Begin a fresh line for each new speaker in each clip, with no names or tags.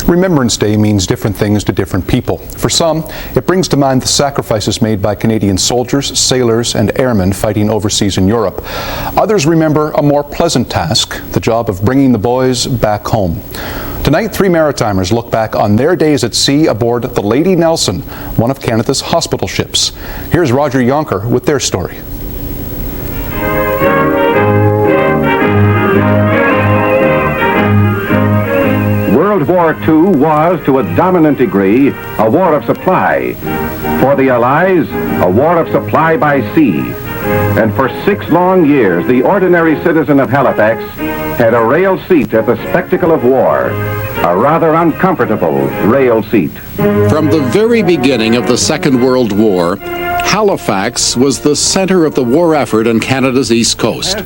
Remembrance Day means different things to different people. For some, it brings to mind the sacrifices made by Canadian soldiers, sailors, and airmen fighting overseas in Europe. Others remember a more pleasant task, the job of bringing the boys back home. Tonight, 3 Maritimers look back on their days at sea aboard the Lady Nelson, one of Canada's hospital ships. Here's Roger Yonker with their story.
World War II was, to a dominant degree, a war of supply. For the Allies, a war of supply by sea. And for 6 long years, the ordinary citizen of Halifax had a rail seat at the spectacle of war. A rather uncomfortable rail seat.
From the very beginning of the Second World War, Halifax was the center of the war effort on Canada's east coast.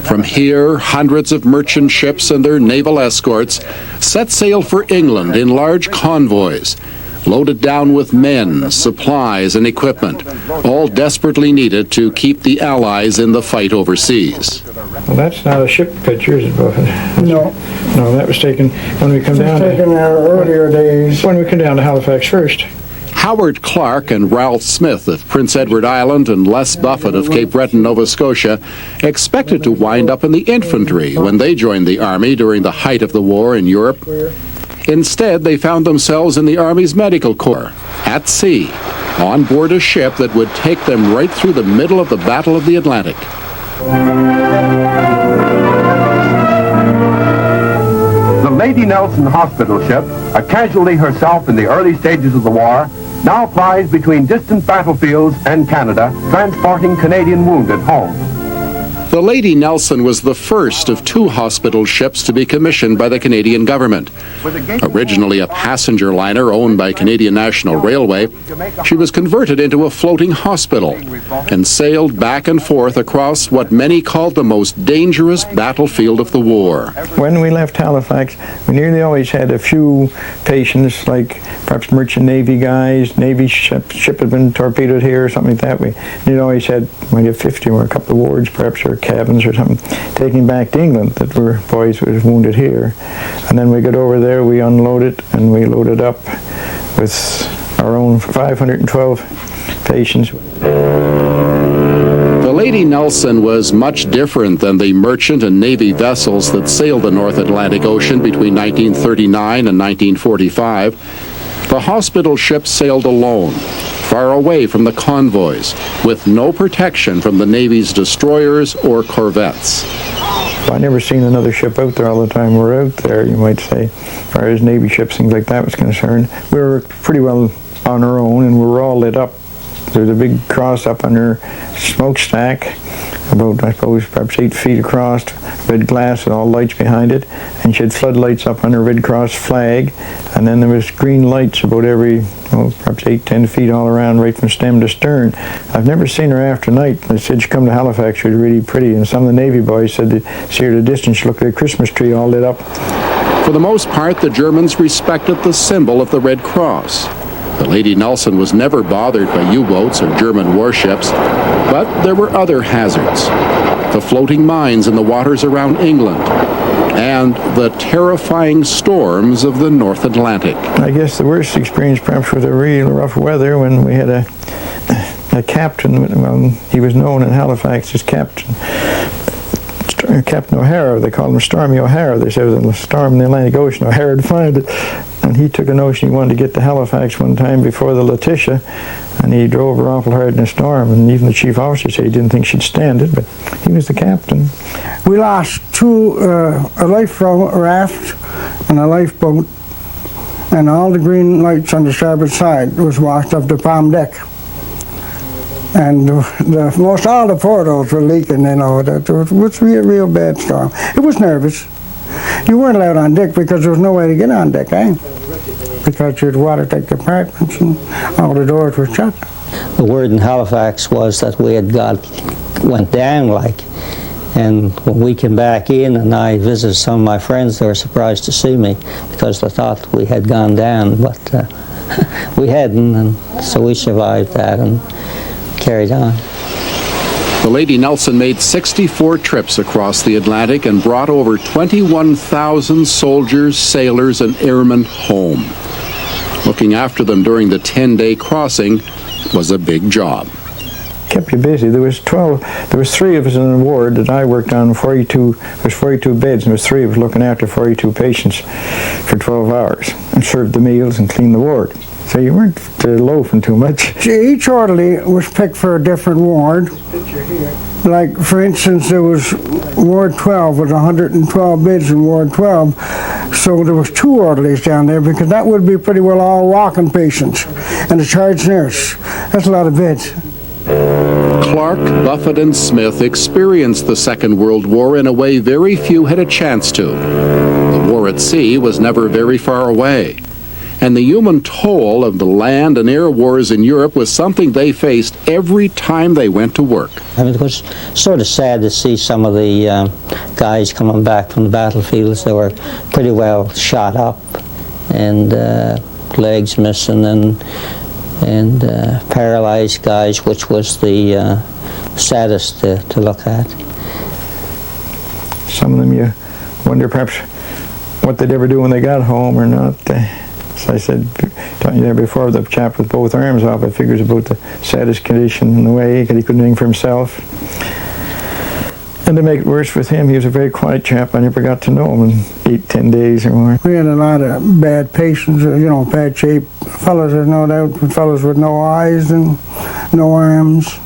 From here, hundreds of merchant ships and their naval escorts set sail for England in large convoys, loaded down with men, supplies, and equipment, all desperately needed to keep the Allies in the fight overseas.
Well, that's not a ship picture, is it, Buffett?
No.
No, that was taken when we come down.
Taken in our earlier days.
When we come down to Halifax first.
Howard Clark and Ralph Smith of Prince Edward Island and Les Buffett of Cape Breton, Nova Scotia, expected to wind up in the infantry when they joined the Army during the height of the war in Europe. Instead, they found themselves in the Army's Medical Corps, at sea, on board a ship that would take them right through the middle of the Battle of the Atlantic.
The Lady Nelson hospital ship, a casualty herself in the early stages of the war, now plies between distant battlefields and Canada, transporting Canadian wounded home.
The Lady Nelson was the first of 2 hospital ships to be commissioned by the Canadian government. Originally a passenger liner owned by Canadian National Railway, she was converted into a floating hospital and sailed back and forth across what many called the most dangerous battlefield of the war.
When we left Halifax, we nearly always had a few patients, like perhaps merchant Navy guys, Navy ship had been torpedoed here or something like that. We always had maybe 50 or a couple of wards, perhaps, or cabins or something, taking back to England that were boys who were wounded here. And then we got over there, we unloaded, and we loaded up with our own 512 patients.
The Lady Nelson was much different than the merchant and Navy vessels that sailed the North Atlantic Ocean between 1939 and 1945. The hospital ship sailed alone, far away from the convoys, with no protection from the Navy's destroyers or corvettes.
I never seen another ship out there all the time we're out there, you might say, as far as Navy ships, things like that was concerned. We were pretty well on our own, and we were all lit up. There was a big cross up on her smokestack, about, I suppose, perhaps 8 feet across, red glass with all lights behind it, and she had floodlights up on her Red Cross flag, and then there was green lights about every, perhaps 8-10 feet all around, right from stem to stern. I've never seen her after night. They said she'd come to Halifax, she was really pretty, and some of the Navy boys said they see her at a distance, she looked like a Christmas tree all lit up.
For the most part, the Germans respected the symbol of the Red Cross. The Lady Nelson was never bothered by U-boats or German warships, but there were other hazards. The floating mines in the waters around England, and the terrifying storms of the North Atlantic.
I guess the worst experience perhaps was a real rough weather when we had a captain, well, he was known in Halifax as Captain O'Hara. They called him Stormy O'Hara. They said it was a storm in the Atlantic Ocean. O'Hara would find it. And he took a notion he wanted to get to Halifax one time before the Letitia, and he drove her awful hard in a storm, and even the chief officer said he didn't think she'd stand it, but he was the captain.
We lost 2, a life raft and a lifeboat, and all the green lights on the starboard side was washed up the palm deck. And most all the portholes were leaking, It was a real bad storm. It was nervous. You weren't allowed on deck because there was no way to get on deck, because you'd water take the apartments and all the doors were shut.
The word in Halifax was that we had went down, and when we came back in and I visited some of my friends, they were surprised to see me because they thought we had gone down, but we hadn't, and so we survived that and carried on.
The Lady Nelson made 64 trips across the Atlantic and brought over 21,000 soldiers, sailors, and airmen home. Looking after them during the 10-day crossing was a big job.
Kept you busy. There was 3 of us in the ward that I worked on. 42 beds, and there was 3 of us looking after 42 patients for 12 hours and served the meals and cleaned the ward. So you weren't loafing too much.
Each orderly was picked for a different ward. Like, for instance, there was Ward 12 with 112 beds in Ward 12. So there was 2 orderlies down there because that would be pretty well all walking patients and a charge nurse. That's a lot of beds.
Clark, Buffett, and Smith experienced the Second World War in a way very few had a chance to. The war at sea was never very far away, and the human toll of the land and air wars in Europe was something they faced every time they went to work.
I mean, it was sort of sad to see some of the guys coming back from the battlefields. They were pretty well shot up and legs missing and paralyzed guys, which was the saddest to look at.
Some of them you wonder perhaps what they'd ever do when they got home or not. As I said, talking there before, the chap with both arms off, I figures about the saddest condition in a way, because he couldn't do anything for himself. And to make it worse with him, he was a very quiet chap. I never got to know him in 8-10 days or more.
We had a lot of bad patients, bad shape fellows, there's no doubt, fellows with no eyes and no arms,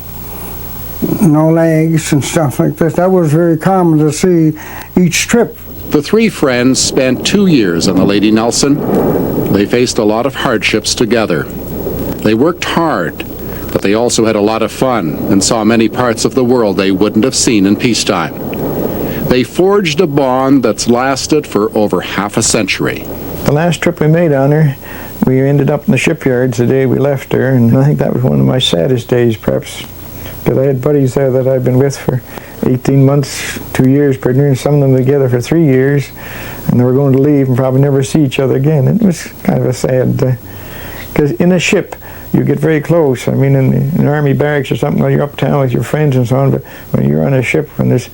no legs and stuff like this. That was very common to see each trip.
The 3 friends spent 2 years on the Lady Nelson. They faced a lot of hardships together. They worked hard, but they also had a lot of fun and saw many parts of the world they wouldn't have seen in peacetime. They forged a bond that's lasted for over half a century.
The last trip we made on her, we ended up in the shipyards the day we left her, and I think that was one of my saddest days, perhaps, because I had buddies there that I'd been with for 18 months, 2 years, and some of them together for 3 years, and they were going to leave and probably never see each other again. It was kind of a sad, because in a ship, you get very close. I mean, in an army barracks or something, you're uptown with your friends and so on, but when you're on a ship and there's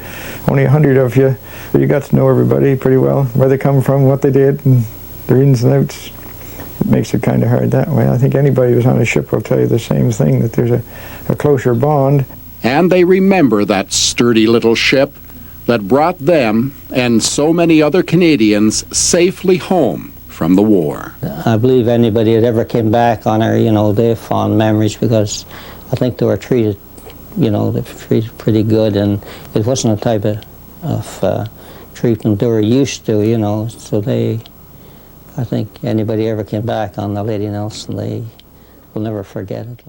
only 100 of you, you got to know everybody pretty well, where they come from, what they did, and their ins and outs. It makes it kind of hard that way. I think anybody who's on a ship will tell you the same thing, that there's a closer bond.
And they remember that sturdy little ship that brought them and so many other Canadians safely home from the war.
I believe anybody that ever came back on her, they have fond memories, because I think they were treated, they were treated pretty good, and it wasn't a type of treatment they were used to, so I think anybody ever came back on the Lady Nelson, they will never forget it.